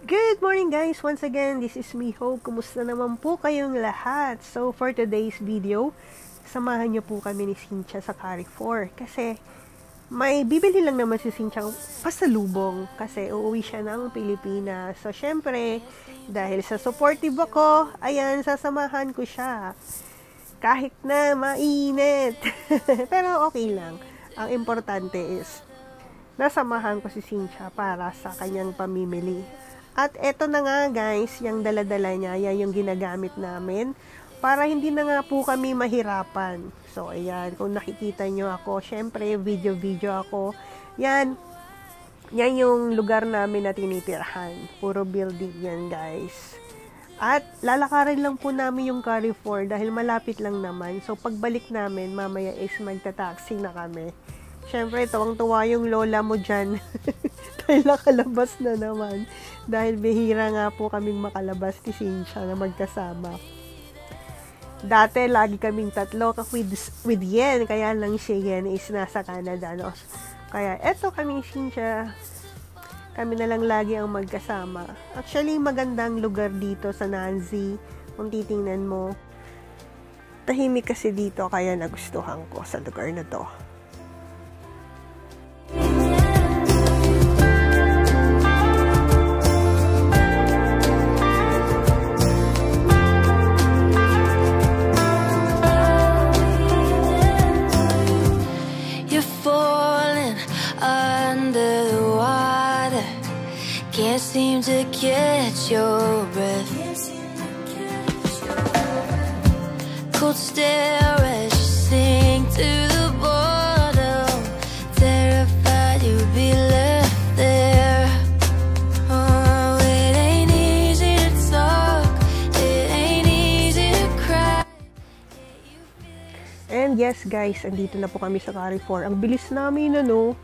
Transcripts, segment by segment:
Good morning guys! Once again, this is me, Hope. Kumusta naman po kayong lahat? So, for today's video, samahan niyo po kami ni Cynthia sa Carrefour. Kasi, may bibili lang naman si Cynthia pasalubong. Kasi, uuwi siya ng Pilipinas. So, syempre, dahil sa supportive ako, ayan, sasamahan ko siya. Kahit na mainit. Pero okay lang. Ang importante is, nasamahan ko si Cynthia para sa kanyang pamimili. At eto na nga guys, yung dala-dala niya, yan yung ginagamit namin para hindi na nga po kami mahirapan. So ayan, kung nakikita nyo ako, syempre video ako. Yan yung lugar namin na tinitirahan. Puro building yan guys. At lalakarin lang po namin yung Carrefour dahil malapit lang naman. So pagbalik namin, mamaya is magta-taxi na kami. Syempre, tuwang-tuwa yung lola mo dyan. Dahil nakalabas na naman. Dahil bihira nga po kaming makalabas ni Cynthia na magkasama. Dati, lagi kaming tatlo with Yen. Kaya lang si Yen is nasa Canada. No? Kaya, eto kaming Cynthia. Kami na lang lagi ang magkasama. Actually, magandang lugar dito sa Nanzi. Kung titingnan mo. Tahimik kasi dito. Kaya nagustuhan ko sa lugar na to. Can't seem to catch your breath. Cold stare as you sink to the bottom. Terrified you'll be left there. Oh, it ain't easy to talk. It ain't easy to cry. And yes guys, andito na po kami sa Carrefour. Ang bilis namin ano.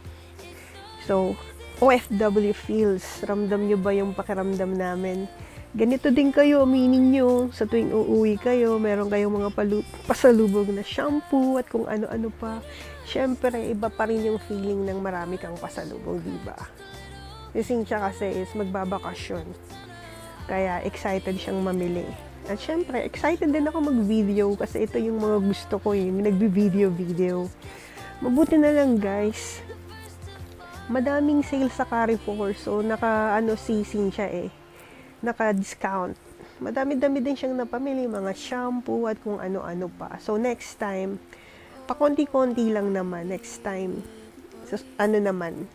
So, OFW feels. Ramdam nyo ba yung pakiramdam namin? Ganito din kayo, aminin nyo. Sa tuwing uuwi kayo, meron kayong mga pasalubog na shampoo at kung ano-ano pa. Siyempre, iba pa rin yung feeling ng marami kang pasalubog, diba? Si Cynthia kasi is magbabakasyon. Kaya excited siyang mamili. At siyempre, excited din ako mag-video kasi ito yung mga gusto ko yung nagbi-video. Mabuti na lang guys. Madaming sale sa Carrefour. So, si Cynthia naka-discount. Madami-dami din siyang napamili. Mga shampoo at kung ano-ano pa. So, next time, pakonti-konti lang naman. Next time,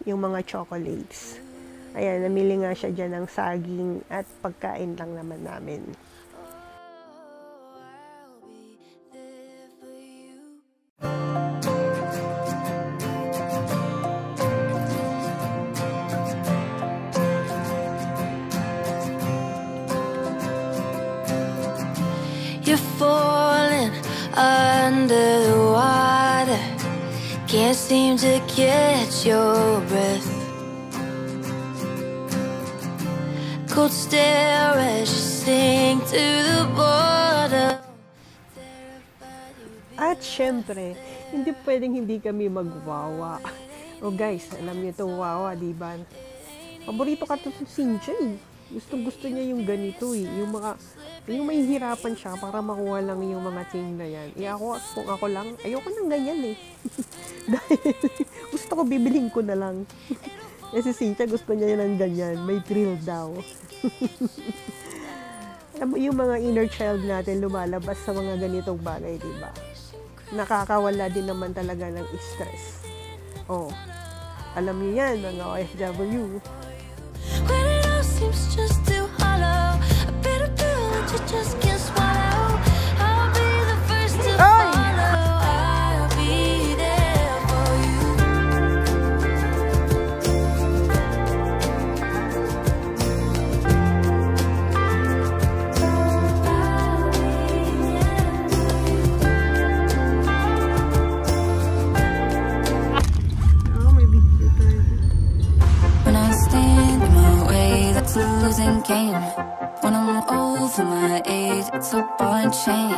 yung mga chocolates. Ayan, namili nga siya dyan ng saging at pagkain lang naman namin. You're falling under the water. Can't seem to catch your breath. Cold stare as you sink to the bottom. At syempre, hindi pwedeng hindi kami magwawa. Oh guys, alam niyo to wawa, diba? Paborito ka to sa Cynthia eh. Gusto niya yung ganito eh. Yung mahihirapan siya para makuha lang yung mga thing na yan. Kung ako lang, ayoko nang ganyan eh. Dahil gusto ko, bibilhin ko na lang. Kasi Cynthia gusto niya ng ganyan. May thrill daw. Yung mga inner child natin lumalabas sa mga ganitong bagay, diba? Nakakawala din naman talaga ng stress. Oh, alam niyo yan, mga OFW. Seems just too hollow. A bitter pill that you just can't swallow. I'll be the first to follow. I'll be there for you. Oh, may video tayo. When I stand in my way, that's a losing game. When I'm over my age, it's a ball and chain.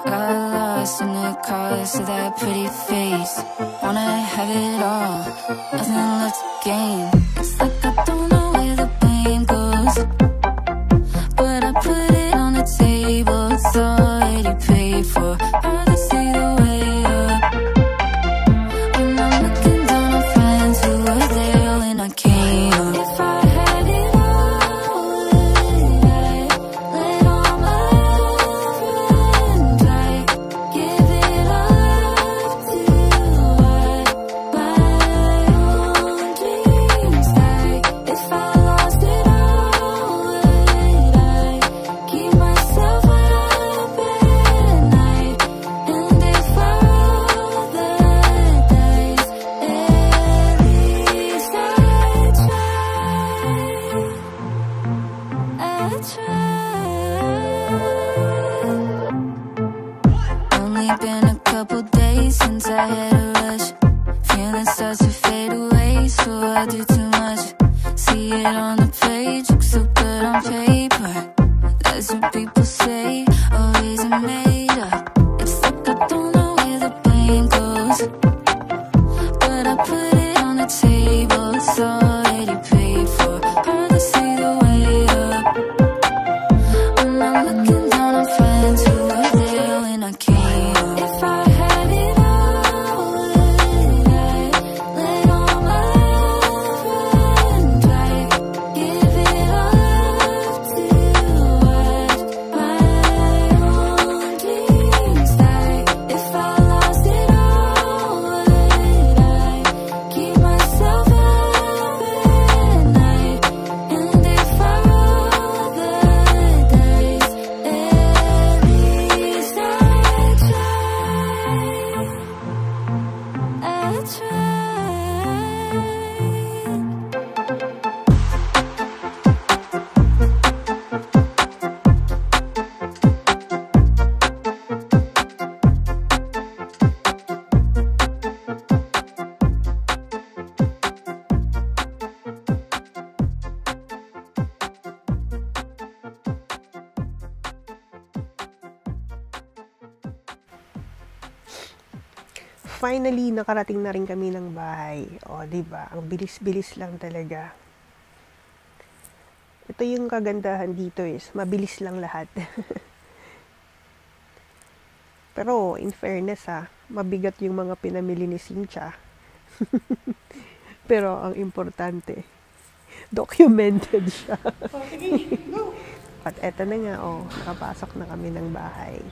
Got lost in the cars of that pretty face. Wanna have it all, nothing left to gain. It's like I don't know where the blame goes. page looks so good on paper. That's what people say, always made up. It's like I don't know where the pain goes, but I put it on the table. It's already paid for. Hard to see the way up when I'm looking down on friends who were there when I came up. If I had it all, then I'd let all my love run dry. Give it all up to watch my own dreams die. If I lost it all, would I keep myself up at night? And if I roll the dice, at least I tried. Finally, nakarating na rin kami ng bahay. O, diba? Ang bilis-bilis lang talaga. Ito yung kagandahan dito is, mabilis lang lahat. Pero, in fairness mabigat yung mga pinamili ni Cynthia. Pero, ang importante, documented siya. At eto na nga, nakapasok na kami ng bahay.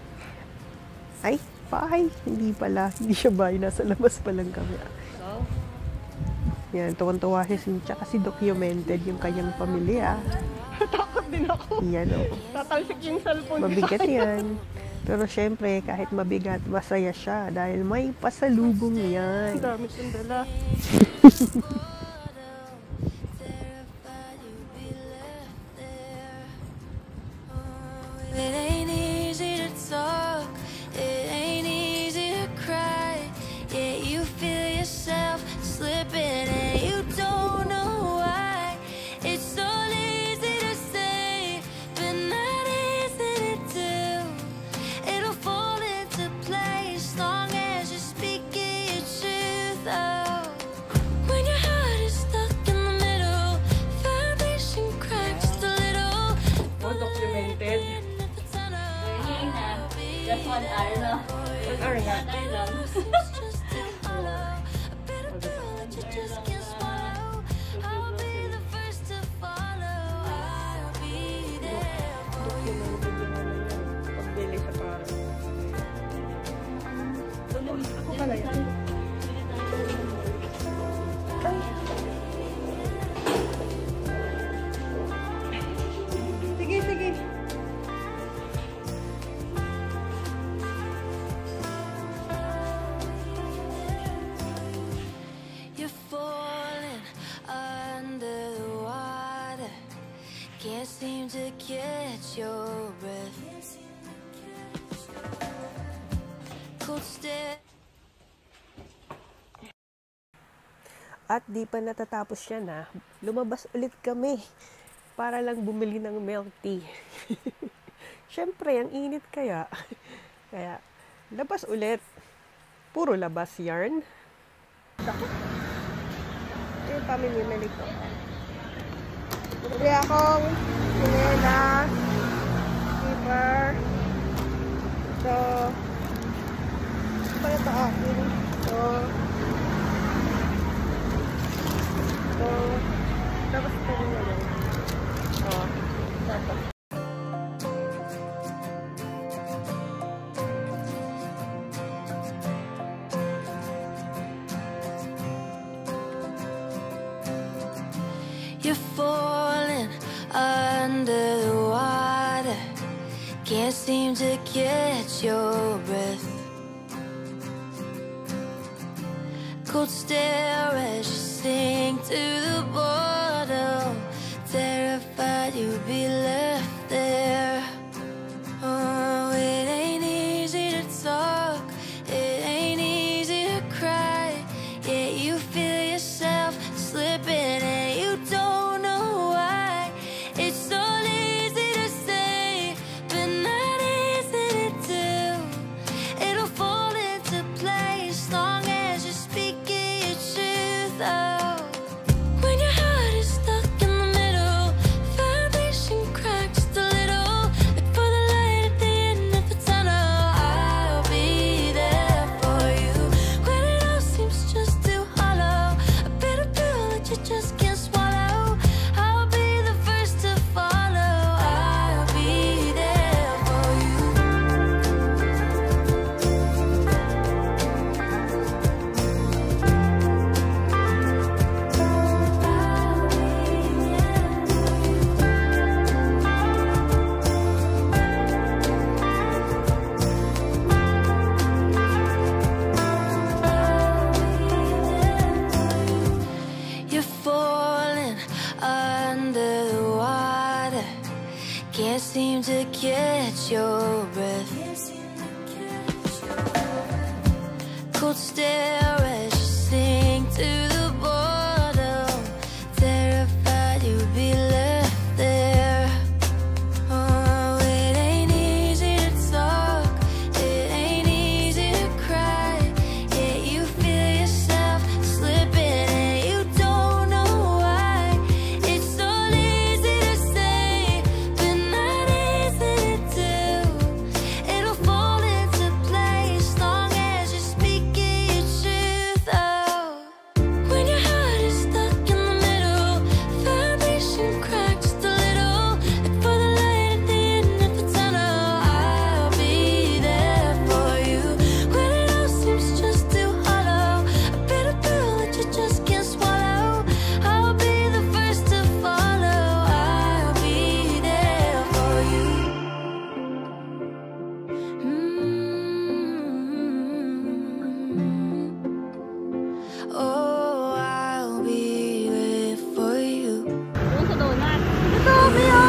Ay, bahay. Hindi pala. Hindi siya bahay. Nasa labas pa lang kami. Yan, tuwan-tuwa si Cynthia kasi documented yung kanyang pamilya. Takot din ako. Yan, Tatalsik yung cellphone. mabigat yan. Pero syempre, kahit mabigat, masaya siya dahil may pasalubong yan. Ang dami siyang dala. It ain't easy to talk, it ain't easy to cry. Yeah, you feel yourself slipping and you don't know why. It's so easy to say, but not easy to do. It'll fall into place long as you're speaking your truth. Oh, when your heart is stuck in the middle, foundation cracks just a little. Documented. Just 1 hour na. 1 hour nga. 1 hour lang. Pagbili sa parang. Ako pala yan. Sige, sige. You're falling under the water. Can't seem to catch your breath. Cold stare. At di pa natatapos yan lumabas ulit kami para lang bumili ng milk tea. Syempre, ang init kaya. Kaya, labas ulit. Puro labas yarn. Ito yung pamimili ko. Bili akong sinela, zipper. Ito. Ito pa ito akin. Ito. Ito. Tapos ito rin naman. Ito. You're falling under the water. Can't seem to catch your breath. Cold stare as you sink to the bottom. Terrified you'll be left there. Oh, it ain't easy to talk, it ain't easy to cry. Yeah, you feel yourself slipping and you don't know why. Can't seem to catch your breath. Cold stare as you sink to the bottom, terrified you'll be left there. Oh, it ain't easy to talk, it ain't easy to cry. Yeah, you feel yourself slipping and you don't know why. It's so easy to say, but not easy to do. It'll fall into place long as you're speaking your truth out. When your heart is stuck in the middle, foundation cracked just a little. Look for the light at the end of the tunnel. I'll be there for you when it all seems just too hollow. A bitter pill that you just can't swallow. I'll be the first to follow. I'll be there for you. Oh, I'll be there for you. Doon sa donut. Ito, Mio!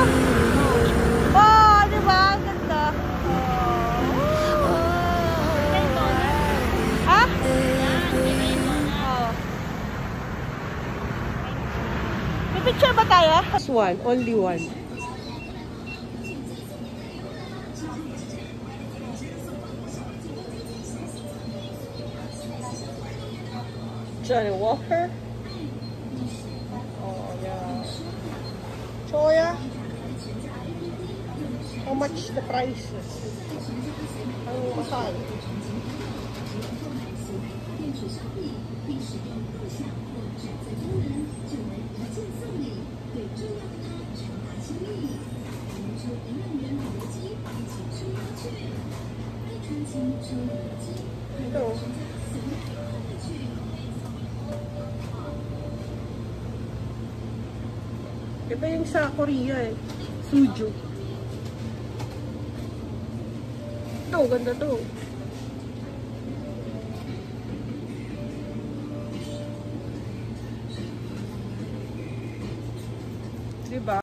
Oh, di ba? Ang ganda. Ha? Oh. May picture ba tayo? Just one, only one. Johnny Walker. Oh yeah. Choya. How much the prices? Ang mahal. Ito. Iba yung sa Korea eh. Suju. Ito, ganda to. Diba?